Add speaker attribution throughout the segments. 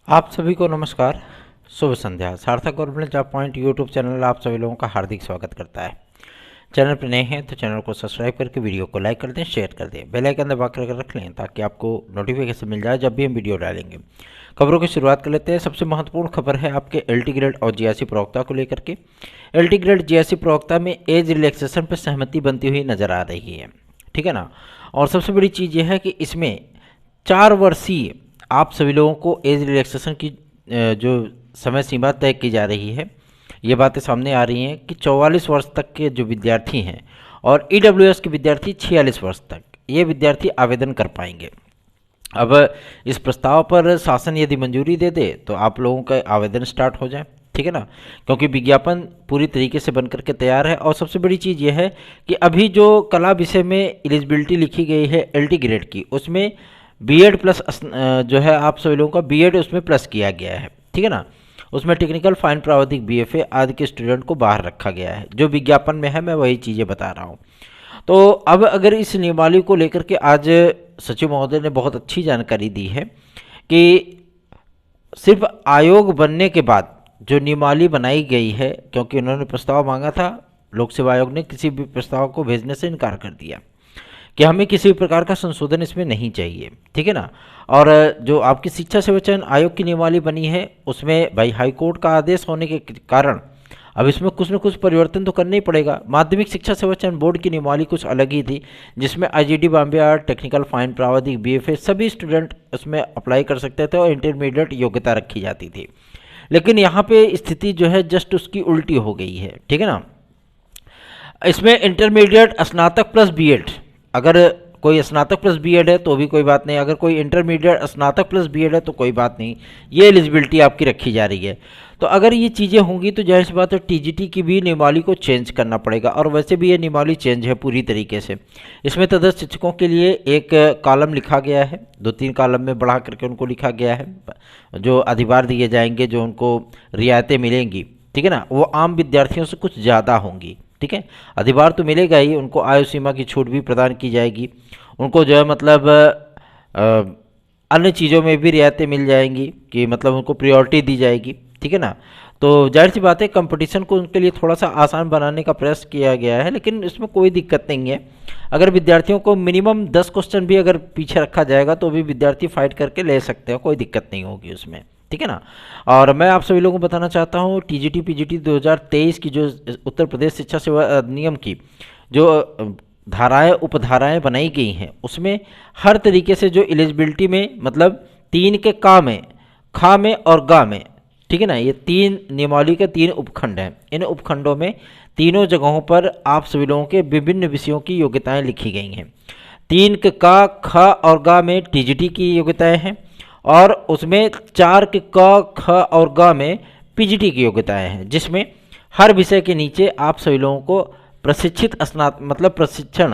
Speaker 1: आप सभी को नमस्कार, शुभ संध्या। सार्थक government job point YouTube channel आप सभी लोगों का हार्दिक स्वागत करता है। चैनल पर नए हैं तो चैनल को सब्सक्राइब करके वीडियो को लाइक कर दें, शेयर कर दें, बेल आइकन दबा कर रख लें ताकि आपको नोटिफिकेशन मिल जाए जब भी हम वीडियो डालेंगे। खबरों की शुरुआत कर लेते हैं। सबसे महत्वपूर्ण खबर है आपके एलटी ग्रेड और जीआरसी प्रवक्ता को लेकर के। एलटी ग्रेड जीआरसी प्रवक्ता में एज रिलैक्सेशन पर सहमति बनती हुई नजर आ रही है, ठीक है ना। और सबसे बड़ी चीज़ यह है कि इसमें 4 वर्षीय आप सभी लोगों को एज रिलैक्सेशन की जो समय सीमा तय की जा रही है, ये बातें सामने आ रही हैं कि 44 वर्ष तक के जो विद्यार्थी हैं और ईडब्ल्यूएस के विद्यार्थी 46 वर्ष तक ये विद्यार्थी आवेदन कर पाएंगे। अब इस प्रस्ताव पर शासन यदि मंजूरी दे दे तो आप लोगों का आवेदन स्टार्ट हो जाए, ठीक है ना, क्योंकि विज्ञापन पूरी तरीके से बन करके तैयार है। और सबसे बड़ी चीज़ यह है कि अभी जो कला विषय में एलिजिबिलिटी लिखी गई है एलटी ग्रेड की, उसमें बीएड प्लस जो है आप सभी लोगों का बीएड उसमें प्लस किया गया है, ठीक है ना। उसमें टेक्निकल फाइन प्रावधिक बीएफए आदि के स्टूडेंट को बाहर रखा गया है। जो विज्ञापन में है मैं वही चीज़ें बता रहा हूँ। तो अब अगर इस नियमावली को लेकर के आज सचिव महोदय ने बहुत अच्छी जानकारी दी है कि सिर्फ आयोग बनने के बाद जो नियमावली बनाई गई है, क्योंकि उन्होंने प्रस्ताव मांगा था, लोक सेवा आयोग ने किसी भी प्रस्ताव को भेजने से इनकार कर दिया कि हमें किसी भी प्रकार का संशोधन इसमें नहीं चाहिए, ठीक है ना। और जो आपकी शिक्षा सेवा चयन आयोग की नियमावली बनी है उसमें भाई हाई कोर्ट का आदेश होने के कारण अब इसमें कुछ न कुछ परिवर्तन तो करना ही पड़ेगा। माध्यमिक शिक्षा सेवा चयन बोर्ड की नियमावली कुछ अलग ही थी, जिसमें IGD Bombay art technical fine प्रावधिक बीएफए सभी स्टूडेंट उसमें अप्लाई कर सकते थे और इंटरमीडिएट योग्यता रखी जाती थी। लेकिन यहाँ पे स्थिति जो है जस्ट उसकी उल्टी हो गई है, ठीक है ना। इसमें इंटरमीडिएट स्नातक प्लस बीएड, अगर कोई स्नातक प्लस बीएड है तो भी कोई बात नहीं, अगर कोई इंटरमीडिएट स्नातक प्लस बीएड है तो कोई बात नहीं, ये एलिजिबिलिटी आपकी रखी जा रही है। तो अगर ये चीज़ें होंगी तो जाहिर सी बात है टीजीटी की भी नियमावली को चेंज करना पड़ेगा। और वैसे भी ये नियमावली चेंज है पूरी तरीके से। इसमें तदस्थ शिक्षकों के लिए एक कॉलम लिखा गया है, 2-3 कॉलम में बढ़ा करके उनको लिखा गया है, जो अधिभार दिए जाएंगे, जो उनको रियायतें मिलेंगी, ठीक है ना, वो आम विद्यार्थियों से कुछ ज़्यादा होंगी, ठीक है। अधिभार तो मिलेगा ही, उनको आयु सीमा की छूट भी प्रदान की जाएगी, उनको जो है मतलब अन्य चीज़ों में भी रियायतें मिल जाएंगी कि मतलब उनको प्रायोरिटी दी जाएगी, ठीक है ना। तो जाहिर सी बात है कंपटीशन को उनके लिए थोड़ा सा आसान बनाने का प्रयास किया गया है, लेकिन इसमें कोई दिक्कत नहीं है। अगर विद्यार्थियों को मिनिमम 10 क्वेश्चन भी अगर पीछे रखा जाएगा तो भी विद्यार्थी फाइट करके ले सकते हैं, कोई दिक्कत नहीं होगी उसमें, ठीक है ना। और मैं आप सभी लोगों को बताना चाहता हूँ टीजीटी पीजीटी 2023 की जो उत्तर प्रदेश शिक्षा सेवा अधिनियम की जो धाराएं उपधाराएं बनाई गई हैं, उसमें हर तरीके से जो एलिजिबिलिटी में मतलब 3 के का में, खा में और गा में, ठीक है ना, ये 3 नियमावली के 3 उपखंड हैं। इन उपखंडों में तीनों जगहों पर आप सभी लोगों के विभिन्न विषयों की योग्यताएं लिखी गई हैं। 3 के का, ख और गा में टीजीटी की योग्यताएं हैं और उसमें 4 के क, ख और ग में पीजीटी की योग्यताएं हैं, जिसमें हर विषय के नीचे आप सभी लोगों को प्रशिक्षित स्नात मतलब प्रशिक्षण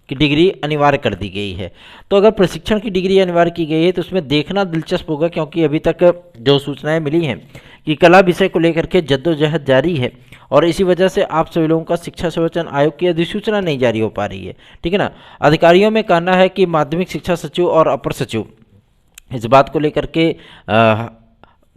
Speaker 1: की डिग्री अनिवार्य कर दी गई है। तो अगर प्रशिक्षण की डिग्री अनिवार्य की गई है तो उसमें देखना दिलचस्प होगा, क्योंकि अभी तक जो सूचनाएं मिली हैं कि कला विषय को लेकर के जद्दोजहद जारी है और इसी वजह से आप सभी लोगों का शिक्षा सेवा चयन आयोग की अधिसूचना नहीं जारी हो पा रही है, ठीक है ना। अधिकारियों में कहना है कि माध्यमिक शिक्षा सचिव और अपर सचिव इस बात को लेकर के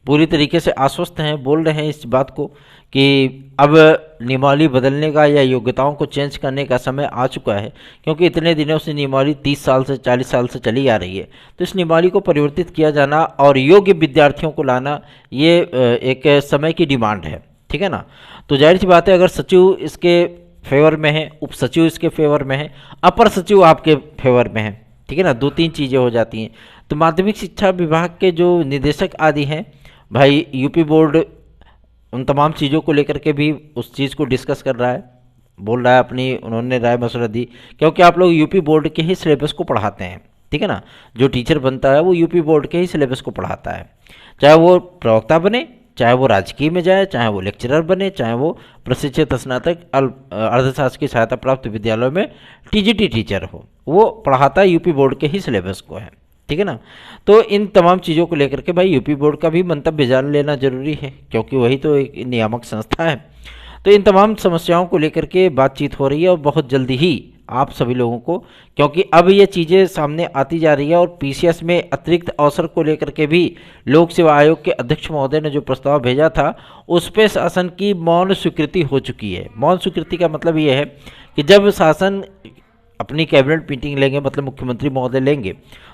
Speaker 1: पूरी तरीके से आश्वस्त हैं, बोल रहे हैं इस बात को कि अब नियमावली बदलने का या योग्यताओं को चेंज करने का समय आ चुका है, क्योंकि इतने दिनों से नियमावली 30 साल से 40 साल से चली आ रही है। तो इस नियमावली को परिवर्तित किया जाना और योग्य विद्यार्थियों को लाना ये एक समय की डिमांड है, ठीक है ना। तो जाहिर सी बात है अगर सचिव इसके फेवर में है, उप सचिव इसके फेवर में है, अपर सचिव आपके फेवर में है, ठीक है ना, 2-3 चीज़ें हो जाती हैं। तो माध्यमिक शिक्षा विभाग के जो निदेशक आदि हैं, भाई यूपी बोर्ड उन तमाम चीज़ों को लेकर के भी उस चीज़ को डिस्कस कर रहा है, बोल रहा है, अपनी उन्होंने राय मशवरा दी, क्योंकि आप लोग यूपी बोर्ड के ही सिलेबस को पढ़ाते हैं, ठीक है ना। जो टीचर बनता है वो यूपी बोर्ड के ही सिलेबस को पढ़ाता है, चाहे वो प्रवक्ता बने, चाहे वो राजकीय में जाए, चाहे वो लेक्चरर बने, चाहे वो प्रशिक्षित स्नातक अर्थशास्त्र की सहायता प्राप्त विद्यालयों में टीजीटी टीचर हो, वो पढ़ाता है यूपी बोर्ड के ही सिलेबस को है, ठीक है ना। तो इन तमाम चीज़ों को लेकर के भाई यूपी बोर्ड का भी मंतव्य जान लेना जरूरी है, क्योंकि वही तो एक नियामक संस्था है। तो इन तमाम समस्याओं को लेकर के बातचीत हो रही है और बहुत जल्दी ही आप सभी लोगों को, क्योंकि अब ये चीज़ें सामने आती जा रही है और पीसीएस में अतिरिक्त अवसर को लेकर के भी लोक सेवा आयोग के अध्यक्ष महोदय ने जो प्रस्ताव भेजा था उस पर शासन की मौन स्वीकृति हो चुकी है। मौन स्वीकृति का मतलब ये है कि जब शासन अपनी कैबिनेट मीटिंग लेंगे, मतलब मुख्यमंत्री महोदय लेंगे,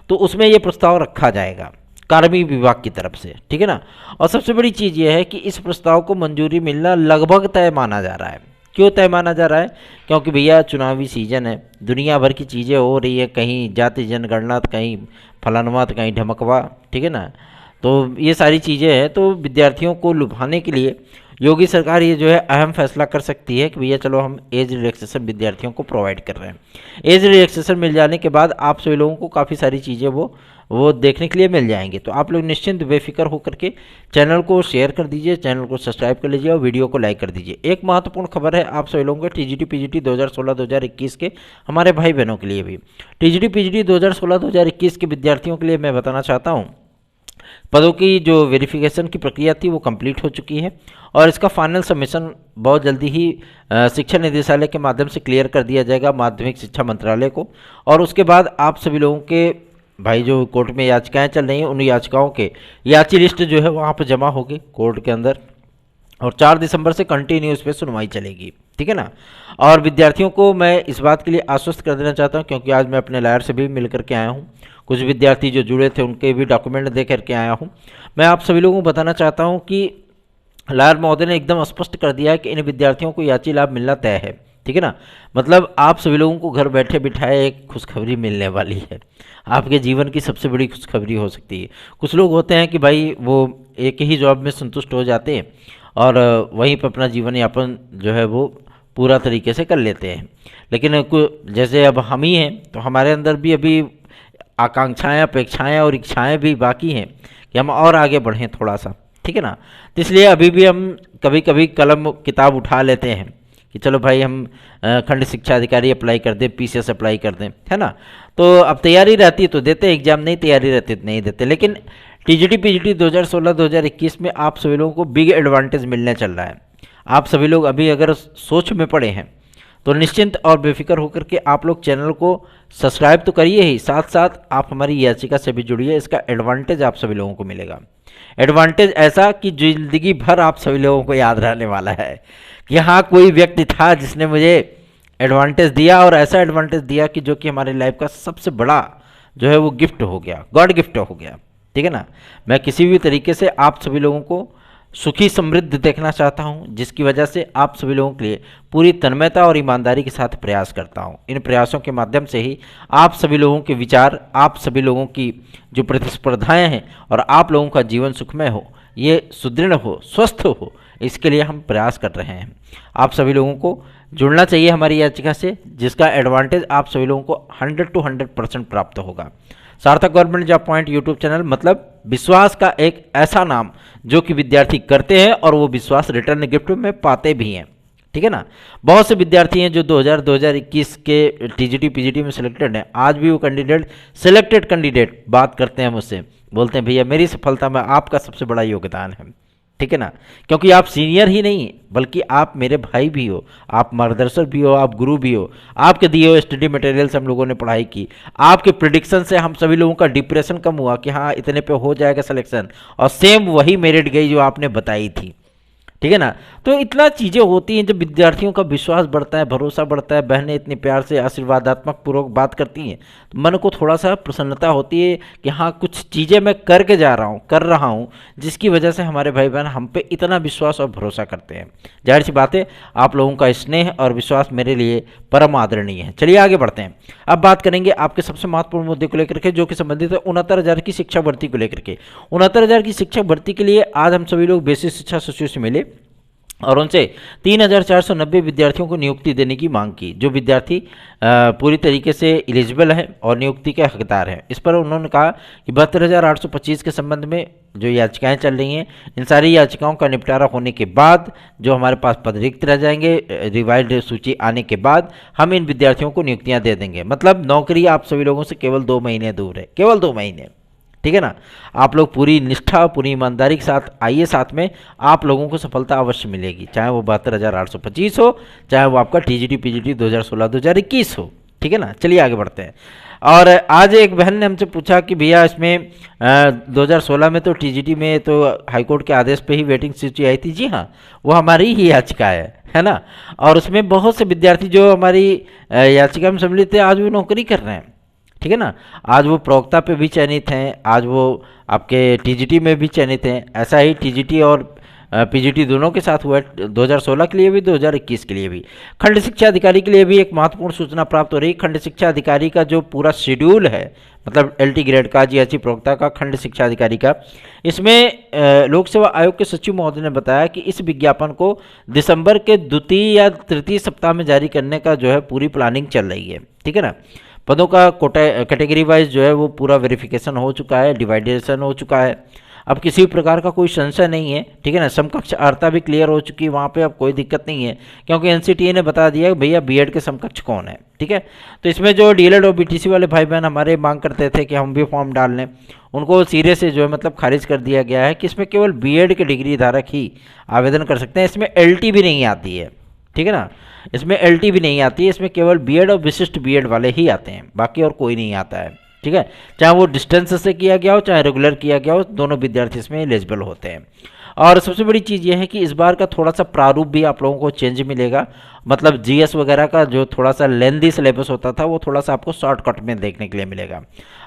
Speaker 1: तो उसमें ये प्रस्ताव रखा जाएगा कार्मिक विभाग की तरफ से, ठीक है ना। और सबसे बड़ी चीज़ ये है कि इस प्रस्ताव को मंजूरी मिलना लगभग तय माना जा रहा है। क्यों तय माना जा रहा है? क्योंकि भैया चुनावी सीजन है, दुनिया भर की चीज़ें हो रही है, कहीं जाति जनगणना, कहीं फलानवा, कहीं ढमकवा, ठीक है ना। तो ये सारी चीज़ें हैं, तो विद्यार्थियों को लुभाने के लिए योगी सरकार ये जो है अहम फैसला कर सकती है कि भैया चलो हम एज रिलैक्सेशन विद्यार्थियों को प्रोवाइड कर रहे हैं। एज रिलैक्सेशन मिल जाने के बाद आप सभी लोगों को काफ़ी सारी चीज़ें वो देखने के लिए मिल जाएंगी। तो आप लोग निश्चिंत बेफिक्र होकर के चैनल को शेयर कर दीजिए, चैनल को सब्सक्राइब कर लीजिए और वीडियो को लाइक कर दीजिए। एक महत्वपूर्ण खबर है आप सभी लोगों के टीजीटी पीजीटी 2016-2021 के हमारे भाई बहनों के लिए भी। टीजीटी पीजीटी 2016-2021 के विद्यार्थियों के लिए मैं बताना चाहता हूँ, पदों की जो वेरिफिकेशन की प्रक्रिया थी वो कंप्लीट हो चुकी है और इसका फाइनल सबमिशन बहुत जल्दी ही शिक्षा निदेशालय के माध्यम से क्लियर कर दिया जाएगा माध्यमिक शिक्षा मंत्रालय को। और उसके बाद आप सभी लोगों के भाई जो कोर्ट में याचिकाएं चल रही हैं उन याचिकाओं के याची लिस्ट जो है वहाँ पर जमा होगी कोर्ट के अंदर और 4 दिसंबर से कंटिन्यू इस पर सुनवाई चलेगी, ठीक है ना। और विद्यार्थियों को मैं इस बात के लिए आश्वस्त कर देना चाहता हूँ, क्योंकि आज मैं अपने लायर से भी मिल करके आया हूँ, कुछ विद्यार्थी जो जुड़े थे उनके भी डॉक्यूमेंट दे करके आया हूँ। मैं आप सभी लोगों को बताना चाहता हूँ कि लायर महोदय ने एकदम स्पष्ट कर दिया है कि इन विद्यार्थियों को याची लाभ मिलना तय है, ठीक है ना। मतलब आप सभी लोगों को घर बैठे बिठाए एक खुशखबरी मिलने वाली है, आपके जीवन की सबसे बड़ी खुशखबरी हो सकती है। कुछ लोग होते हैं कि भाई वो एक ही जॉब में संतुष्ट हो जाते हैं और वहीं पर अपना जीवन यापन जो है वो पूरा तरीके से कर लेते हैं, लेकिन जैसे अब हम ही हैं तो हमारे अंदर भी अभी आकांक्षाएं, अपेक्षाएं और इच्छाएं भी बाकी हैं कि हम और आगे बढ़ें थोड़ा सा, ठीक है ना। तो इसलिए अभी भी हम कभी कभी कलम किताब उठा लेते हैं कि चलो भाई हम खंड शिक्षा अधिकारी अप्लाई कर दें, पीसीएस अप्लाई कर दें, है ना। तो अब तैयारी रहती है तो देते एग्जाम, नहीं तैयारी रहती तो नहीं देते। लेकिन टीजीटी पीजीटी 2016-2021 में आप सभी लोगों को बिग एडवांटेज मिलने चल रहा है। आप सभी लोग अभी अगर सोच में पड़े हैं तो निश्चिंत और बेफिक्र होकर के आप लोग चैनल को सब्सक्राइब तो करिए ही, साथ साथ आप हमारी याचिका से भी जुड़िए। इसका एडवांटेज आप सभी लोगों को मिलेगा, एडवांटेज ऐसा कि जिंदगी भर आप सभी लोगों को याद रहने वाला है कि हाँ कोई व्यक्ति था जिसने मुझे एडवांटेज दिया और ऐसा एडवांटेज दिया कि जो कि हमारी लाइफ का सबसे बड़ा जो है वो गिफ्ट हो गया, गॉड गिफ्ट हो गया, ठीक है ना। मैं किसी भी तरीके से आप सभी लोगों को सुखी समृद्ध देखना चाहता हूं, जिसकी वजह से आप सभी लोगों के लिए पूरी तन्मयता और ईमानदारी के साथ प्रयास करता हूं। इन प्रयासों के माध्यम से ही आप सभी लोगों के विचार, आप सभी लोगों की जो प्रतिस्पर्धाएं हैं और आप लोगों का जीवन सुखमय हो, ये सुदृढ़ हो, स्वस्थ हो, इसके लिए हम प्रयास कर रहे हैं। आप सभी लोगों को जुड़ना चाहिए हमारी याचिका से, जिसका एडवांटेज आप सभी लोगों को 100 to 100% प्राप्त होगा। सार्थक government job point YouTube channel मतलब विश्वास का एक ऐसा नाम जो कि विद्यार्थी करते हैं और वो विश्वास रिटर्न गिफ्ट में पाते भी हैं, ठीक है ना। बहुत से विद्यार्थी हैं जो 2021 के टीजीटी पीजीटी में सिलेक्टेड हैं, आज भी वो कैंडिडेट, सिलेक्टेड कैंडिडेट बात करते हैं मुझसे, बोलते हैं भैया मेरी सफलता में आपका सबसे बड़ा योगदान है, ठीक है ना। क्योंकि आप सीनियर ही नहीं बल्कि आप मेरे भाई भी हो, आप मार्गदर्शक भी हो, आप गुरु भी हो। आपके दिए हुए स्टडी मटेरियल से हम लोगों ने पढ़ाई की, आपके प्रिडिक्शन से हम सभी लोगों का डिप्रेशन कम हुआ कि हाँ इतने पे हो जाएगा सिलेक्शन, और सेम वही मेरिट गई जो आपने बताई थी, ठीक है ना। तो इतना चीज़ें होती हैं जब विद्यार्थियों का विश्वास बढ़ता है, भरोसा बढ़ता है, बहनें इतने प्यार से आशीर्वादात्मक पूर्वक बात करती हैं तो मन को थोड़ा सा प्रसन्नता होती है कि हाँ कुछ चीज़ें मैं करके जा रहा हूँ, कर रहा हूँ, जिसकी वजह से हमारे भाई बहन हम पे इतना विश्वास और भरोसा करते हैं। जाहिर सी बात है आप लोगों का स्नेह और विश्वास मेरे लिए परम आदरणीय है। चलिए आगे बढ़ते हैं। अब बात करेंगे आपके सबसे महत्वपूर्ण मुद्दे को लेकर के, जो कि संबंधित है 69,000 की शिक्षक भर्ती को लेकर के। 69,000 की शिक्षक भर्ती के लिए आज हम सभी लोग बेसिक शिक्षा सचिव से मिले और उनसे 3,490 विद्यार्थियों को नियुक्ति देने की मांग की, जो विद्यार्थी पूरी तरीके से एलिजिबल है और नियुक्ति के हकदार हैं। इस पर उन्होंने कहा कि 72,825 के संबंध में जो याचिकाएं चल रही हैं, इन सारी याचिकाओं का निपटारा होने के बाद जो हमारे पास पद रिक्त रह जाएंगे, रिवाइज्ड सूची आने के बाद हम इन विद्यार्थियों को नियुक्तियाँ दे देंगे। मतलब नौकरी आप सभी लोगों से केवल 2 महीने दूर है, केवल 2 महीने, ठीक है ना। आप लोग पूरी निष्ठा, पूरी ईमानदारी के साथ आइए, साथ में आप लोगों को सफलता अवश्य मिलेगी, चाहे वो 72,825 हो, चाहे वो आपका टीजीटी पीजीटी 2016-2021 हो, ठीक है ना। चलिए आगे बढ़ते हैं। और आज एक बहन ने हमसे पूछा कि भैया इसमें 2016 में तो टीजीटी में तो हाईकोर्ट के आदेश पे ही वेटिंग सूची आई थी। जी हाँ, वो हमारी ही याचिका है ना। और उसमें बहुत से विद्यार्थी जो हमारी याचिका में सम्मिलित थे आज वो नौकरी कर रहे हैं, ठीक है ना। आज वो प्रवक्ता पे भी चयनित हैं, आज वो आपके टीजीटी में भी चयनित हैं। ऐसा ही टीजीटी और पीजीटी दोनों के साथ हुआ है, 2016 के लिए भी 2021 के लिए भी। खंड शिक्षा अधिकारी के लिए भी एक महत्वपूर्ण सूचना प्राप्त हो रही है। खंड शिक्षा अधिकारी का जो पूरा शेड्यूल है, मतलब एलटी ग्रेड का, जीएससी प्रवक्ता का, खंड शिक्षा अधिकारी का, इसमें लोक सेवा आयोग के सचिव महोदय ने बताया कि इस विज्ञापन को दिसंबर के द्वितीय या तृतीय सप्ताह में जारी करने का जो है पूरी प्लानिंग चल रही है, ठीक है ना। पदों का कैटेगरी वाइज जो है वो पूरा वेरिफिकेशन हो चुका है, डिवाइडेशन हो चुका है। अब किसी प्रकार का कोई संशय नहीं है, ठीक है ना। समकक्ष अर्हता भी क्लियर हो चुकी है, वहाँ पे अब कोई दिक्कत नहीं है, क्योंकि एनसीटीए ने बता दिया कि भैया बीएड के समकक्ष कौन है, ठीक है। तो इसमें जो डीएलएड और बीटीसी वाले भाई बहन हमारे मांग करते थे कि हम भी फॉर्म डाल लें, उनको सिरे से जो है मतलब खारिज कर दिया गया है कि इसमें केवल बीएड के डिग्री धारक ही आवेदन कर सकते हैं। इसमें एलटी भी नहीं आती है, ठीक है ना। इसमें एलटी भी नहीं आती है, इसमें केवल बीएड और विशिष्ट बीएड वाले ही आते हैं, बाकी और कोई नहीं आता है, ठीक है। चाहे वो डिस्टेंस से किया गया हो चाहे रेगुलर किया गया हो, दोनों विद्यार्थी इसमें एलिजिबल होते हैं। और सबसे बड़ी चीज़ ये है कि इस बार का थोड़ा सा प्रारूप भी आप लोगों को चेंज मिलेगा। मतलब जीएस वगैरह का जो थोड़ा सा लेंदी सिलेबस होता था वो थोड़ा सा आपको शॉर्टकट में देखने के लिए मिलेगा।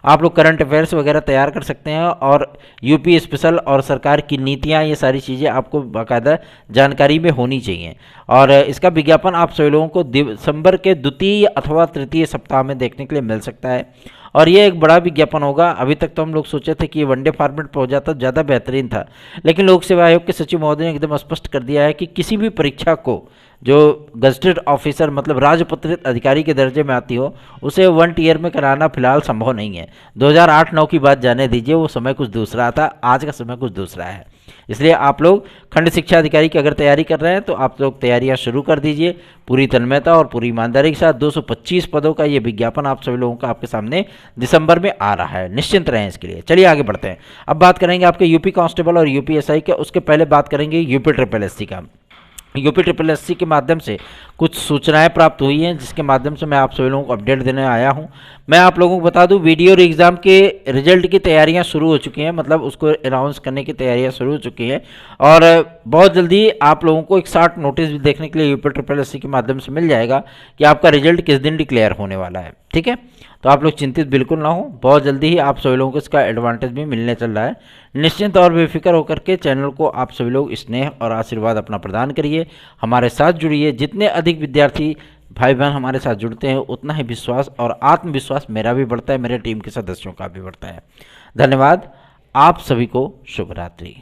Speaker 1: आप लोग करंट अफेयर्स वगैरह तैयार कर सकते हैं और यूपी स्पेशल और सरकार की नीतियाँ, ये सारी चीज़ें आपको बाकायदा जानकारी में होनी चाहिए। और इसका विज्ञापन आप सभी लोगों को दिसंबर के द्वितीय अथवा तृतीय सप्ताह में देखने के लिए मिल सकता है। और ये एक बड़ा विज्ञापन होगा। अभी तक तो हम लोग सोचे थे कि ये वनडे फॉर्मेट पर हो जाता ज़्यादा बेहतरीन था, लेकिन लोक सेवा आयोग के सचिव महोदय ने एकदम स्पष्ट कर दिया है कि किसी भी परीक्षा को जो गजटेड ऑफिसर मतलब राजपत्रित अधिकारी के दर्जे में आती हो उसे 1 ईयर में कराना फिलहाल संभव नहीं है। 2008-9 की बात जाने दीजिए, वो समय कुछ दूसरा था, आज का समय कुछ दूसरा है। इसलिए आप लोग खंड शिक्षा अधिकारी की अगर तैयारी कर रहे हैं तो आप लोग तैयारियां शुरू कर दीजिए पूरी तन्मयता और पूरी ईमानदारी के साथ। 225 पदों का ये विज्ञापन आप सभी लोगों का आपके सामने दिसंबर में आ रहा है, निश्चिंत रहें इसके लिए। चलिए आगे बढ़ते हैं। अब बात करेंगे आपके यूपी कांस्टेबल और यूपीएसआई के, उसके पहले बात करेंगे यूपी ट्रिपल एससी का। यूपी ट्रिपल एससी के माध्यम से कुछ सूचनाएं प्राप्त हुई हैं जिसके माध्यम से मैं आप सभी लोगों को अपडेट देने आया हूं। मैं आप लोगों को बता दूं वीडियो और एग्ज़ाम के रिजल्ट की तैयारियां शुरू हो चुकी हैं, मतलब उसको अनाउंस करने की तैयारियां शुरू हो चुकी हैं और बहुत जल्दी आप लोगों को एक शॉर्ट नोटिस भी देखने के लिए यूपी ट्रिपल एससी के माध्यम से मिल जाएगा कि आपका रिजल्ट किस दिन डिक्लेयर होने वाला है, ठीक है। तो आप लोग चिंतित बिल्कुल ना हो, बहुत जल्दी ही आप सभी लोगों को इसका एडवांटेज भी मिलने चल रहा है। निश्चिंत और बेफिक्र होकर के चैनल को आप सभी लोग स्नेह और आशीर्वाद अपना प्रदान करिए, हमारे साथ जुड़िए। जितने अधिक विद्यार्थी भाई बहन हमारे साथ जुड़ते हैं उतना ही विश्वास और आत्मविश्वास मेरा भी बढ़ता है, मेरे टीम के सदस्यों का भी बढ़ता है। धन्यवाद, आप सभी को शुभ रात्रि।